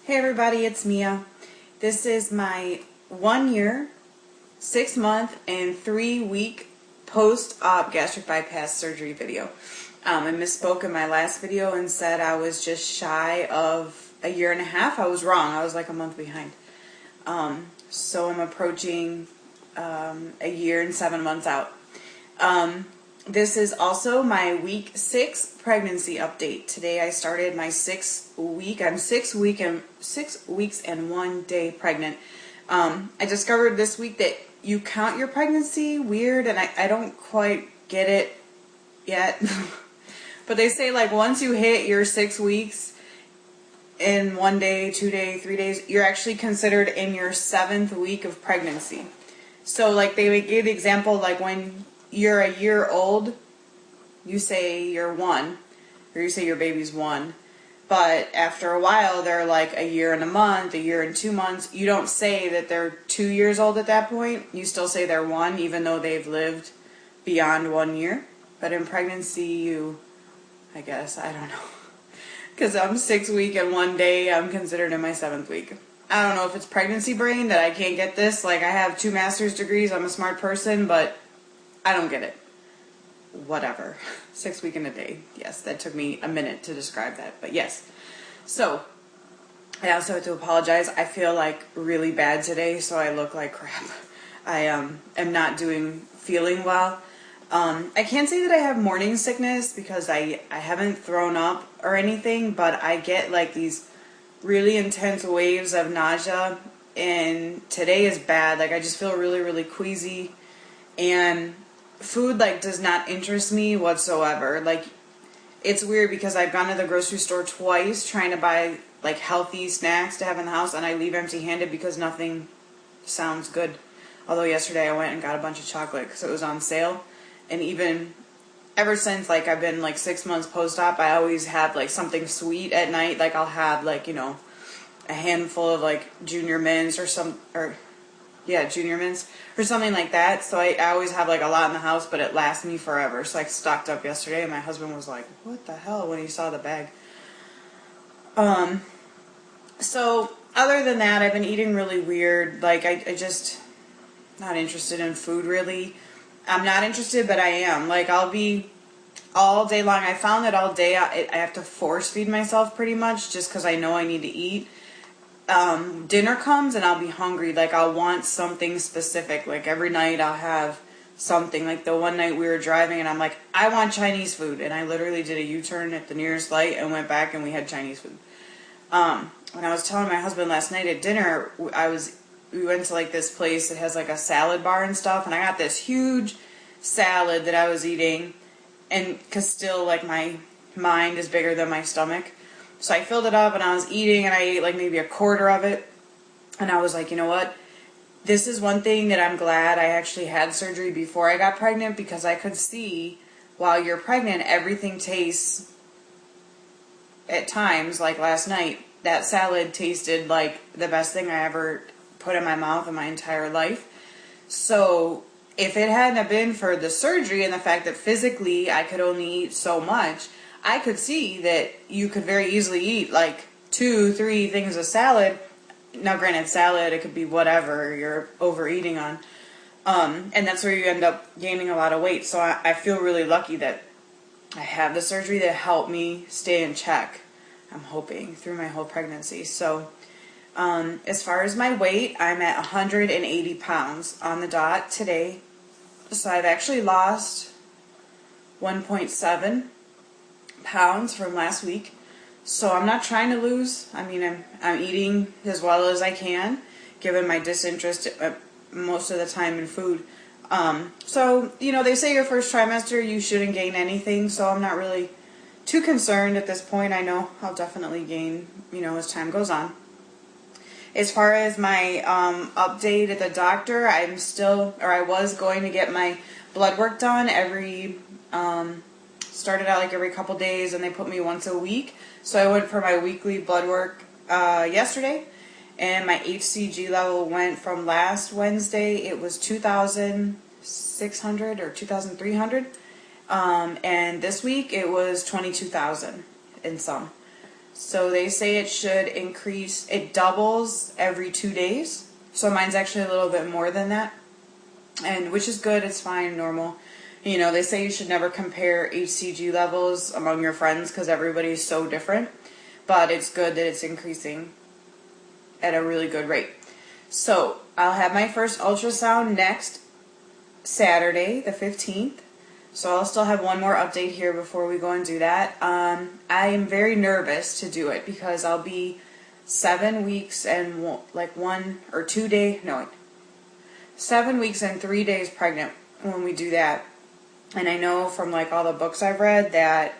Hey everybody, it's Mia. This is my 1 year, 6 month, and 3 week post-op gastric bypass surgery video. I misspoke in my last video and said I was just shy of a year and a half. I was wrong. I was like a month behind. So I'm approaching a year and 7 months out. This is also my week 6 pregnancy update. Today I started my 6th week. I'm 6 weeks and 1 day pregnant. I discovered this week that you count your pregnancy weird, and I don't quite get it yet. But they say like once you hit your 6 weeks in 1 day, 2 day, 3 days, you're actually considered in your 7th week of pregnancy. So like they gave the example like when you're a year old, you say you're 1, or you say your baby's 1. But after a while, they're like a year and a month, a year and 2 months. You don't say that they're 2 years old at that point. You still say they're 1, even though they've lived beyond 1 year. But in pregnancy, I guess, I don't know. Because I'm 6 weeks and 1 day, I'm considered in my 7th week. I don't know if it's pregnancy brain that I can't get this. Like, I have 2 master's degrees, I'm a smart person, but I don't get it. Whatever. 6 weeks and a day. Yes, that took me a minute to describe that, but yes. So, I also have to apologize. I feel like really bad today, so I look like crap. I am not feeling well. I can't say that I have morning sickness because I haven't thrown up or anything, but I get like these really intense waves of nausea, and today is bad. Like I just feel really, really queasy, and food like does not interest me whatsoever. Like it's weird because I've gone to the grocery store twice trying to buy like healthy snacks to have in the house, and I leave empty-handed because nothing sounds good. Although yesterday I went and got a bunch of chocolate because it was on sale. And even ever since like I've been like 6 months post-op, I always have like something sweet at night. Like I'll have like, you know, a handful of like Junior Mints Junior Mints or something like that. So I always have like a lot in the house, but it lasts me forever. So I stocked up yesterday, and my husband was like, what the hell, when he saw the bag. So other than that, I've been eating really weird. Like I just not interested in food really. I'm not interested, but I am. Like I'll be all day long. I found that all day I have to force feed myself pretty much just because I know I need to eat. Dinner comes and I'll be hungry. Like I'll want something specific. Like every night I'll have something. Like the one night we were driving and I'm like, I want Chinese food. And I literally did a U-turn at the nearest light and went back and we had Chinese food. When I was telling my husband last night at dinner, we went to like this place that has like a salad bar and stuff, and I got this huge salad that I was eating, and because still like my mind is bigger than my stomach, so I filled it up and I was eating, and I ate like maybe a quarter of it, and I was like, you know what, this is one thing that I'm glad I actually had surgery before I got pregnant, because I could see while you're pregnant everything tastes, at times like last night, that salad tasted like the best thing I ever put in my mouth in my entire life. So if it hadn't been for the surgery and the fact that physically I could only eat so much, I could see that you could very easily eat like 2-3 things of salad. Now granted, salad, it could be whatever you're overeating on, and that's where you end up gaining a lot of weight. So I feel really lucky that I have the surgery that helped me stay in check, I'm hoping, through my whole pregnancy. So as far as my weight, I'm at 180 pounds on the dot today. So I've actually lost 1.7 pounds from last week. So I'm not trying to lose. I mean, I'm eating as well as I can, given my disinterest most of the time in food. So, you know, they say your first trimester, you shouldn't gain anything. So I'm not really too concerned at this point. I know I'll definitely gain, you know, as time goes on. As far as my update at the doctor, I was going to get my blood work done started out like every couple days, and they put me once a week. So I went for my weekly blood work yesterday, and my HCG level went from last Wednesday, it was 2,600 or 2,300, and this week it was 22,000 and some. So they say it should increase, it doubles every 2 days. So mine's actually a little bit more than that. And which is good, it's fine, normal. You know, they say you should never compare HCG levels among your friends because everybody's so different. But it's good that it's increasing at a really good rate. So I'll have my first ultrasound next Saturday, the 15th. So I'll still have one more update here before we go and do that. I am very nervous to do it because I'll be 7 weeks and like 1 or 2 days, no, wait, 7 weeks and 3 days pregnant when we do that. And I know from like all the books I've read that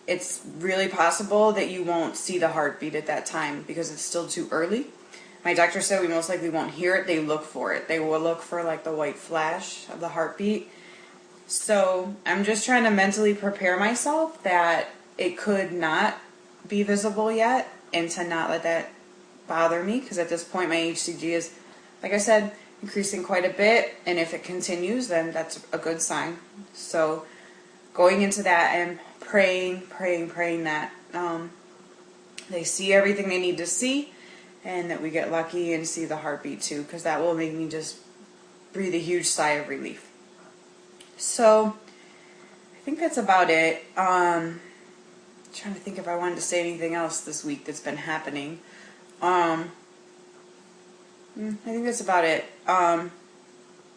it's really possible that you won't see the heartbeat at that time because it's still too early. My doctor said we most likely won't hear it. They look for it. They will look for like the white flash of the heartbeat. So I'm just trying to mentally prepare myself that it could not be visible yet and to not let that bother me because at this point my HCG is, like I said, increasing quite a bit, and if it continues then that's a good sign. So going into that and praying that they see everything they need to see and that we get lucky and see the heartbeat too, because that will make me just breathe a huge sigh of relief. So I think that's about it. Trying to think if I wanted to say anything else this week that's been happening. I think that's about it.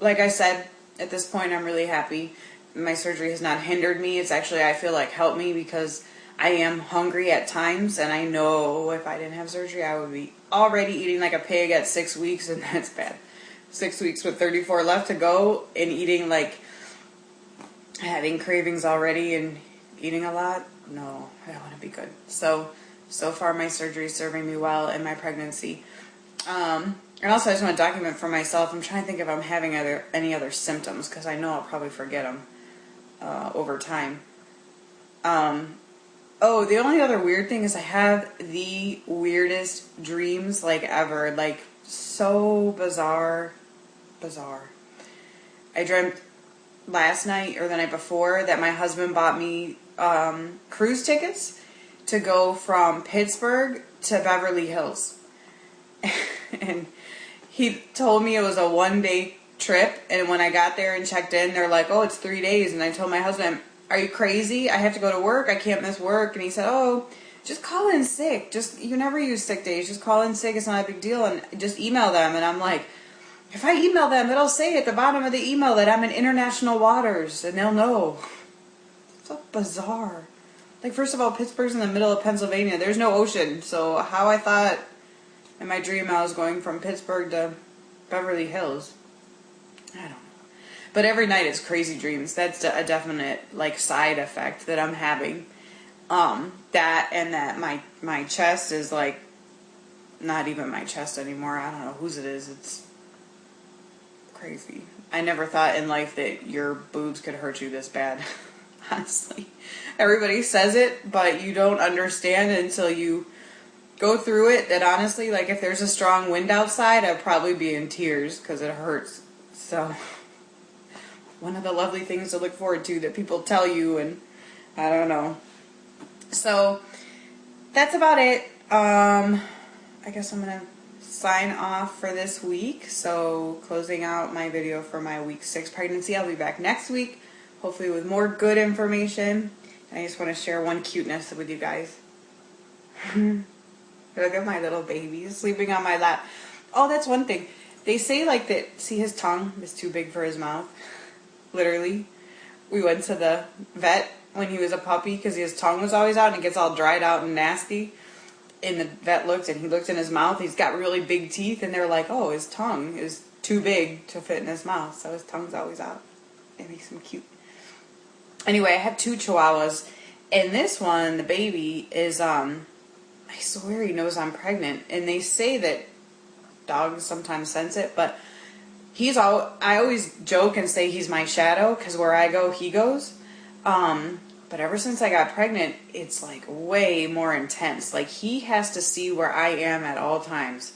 Like I said, at this point I'm really happy. My surgery has not hindered me. It's actually, I feel like, helped me because I am hungry at times, and I know if I didn't have surgery I would be already eating like a pig at 6 weeks, and that's bad. 6 weeks with 34 left to go and eating like, having cravings already and eating a lot. No, I don't want to be good. So far my surgery is serving me well in my pregnancy. And also I just want to document for myself. I'm trying to think if I'm having any other symptoms because I know I'll probably forget them over time. Oh, the only other weird thing is I have the weirdest dreams like ever. Like so bizarre. I dreamt last night or the night before that my husband bought me cruise tickets to go from Pittsburgh to Beverly Hills. And he told me it was a 1-day trip, and when I got there and checked in, they're like, oh, it's 3 days. And I told my husband, are you crazy? I have to go to work. I can't miss work. And he said, oh, just call in sick. You never use sick days. Just call in sick. It's not a big deal. And just email them. And I'm like, if I email them, it'll say at the bottom of the email that I'm in international waters, and they'll know. It's so bizarre. Like, first of all, Pittsburgh's in the middle of Pennsylvania. There's no ocean. So how I thought in my dream I was going from Pittsburgh to Beverly Hills, I don't know. But every night it's crazy dreams. That's a definite like side effect that I'm having. That and that my chest is like not even my chest anymore. I don't know whose it is. It's crazy. I never thought in life that your boobs could hurt you this bad. Honestly, everybody says it, but you don't understand until you go through it. That honestly, like if there's a strong wind outside, I'd probably be in tears because it hurts. So one of the lovely things to look forward to that people tell you, and I don't know. So that's about it. I guess I'm gonna sign off for this week. So closing out my video for my week 6 pregnancy. I'll be back next week, hopefully with more good information. I just want to share one cuteness with you guys. Look at my little baby sleeping on my lap. Oh, that's one thing. They say like that, see his tongue is too big for his mouth. Literally. We went to the vet when he was a puppy because his tongue was always out and it gets all dried out and nasty. And the vet looked and he looked in his mouth. He's got really big teeth and they're like, oh, his tongue is too big to fit in his mouth. So his tongue's always out. It makes him cute. Anyway, I have 2 chihuahuas. And this one, the baby, is, I swear he knows I'm pregnant. And they say that dogs sometimes sense it, but I always joke and say he's my shadow because where I go, he goes. But ever since I got pregnant, it's like way more intense. Like he has to see where I am at all times.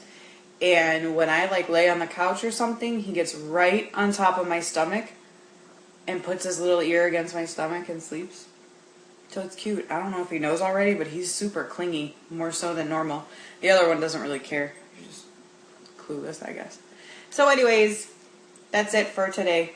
And when I like lay on the couch or something, he gets right on top of my stomach and puts his little ear against my stomach and sleeps. So it's cute. I don't know if he knows already, but he's super clingy, more so than normal. The other one doesn't really care. He's just clueless, I guess. So anyways, that's it for today.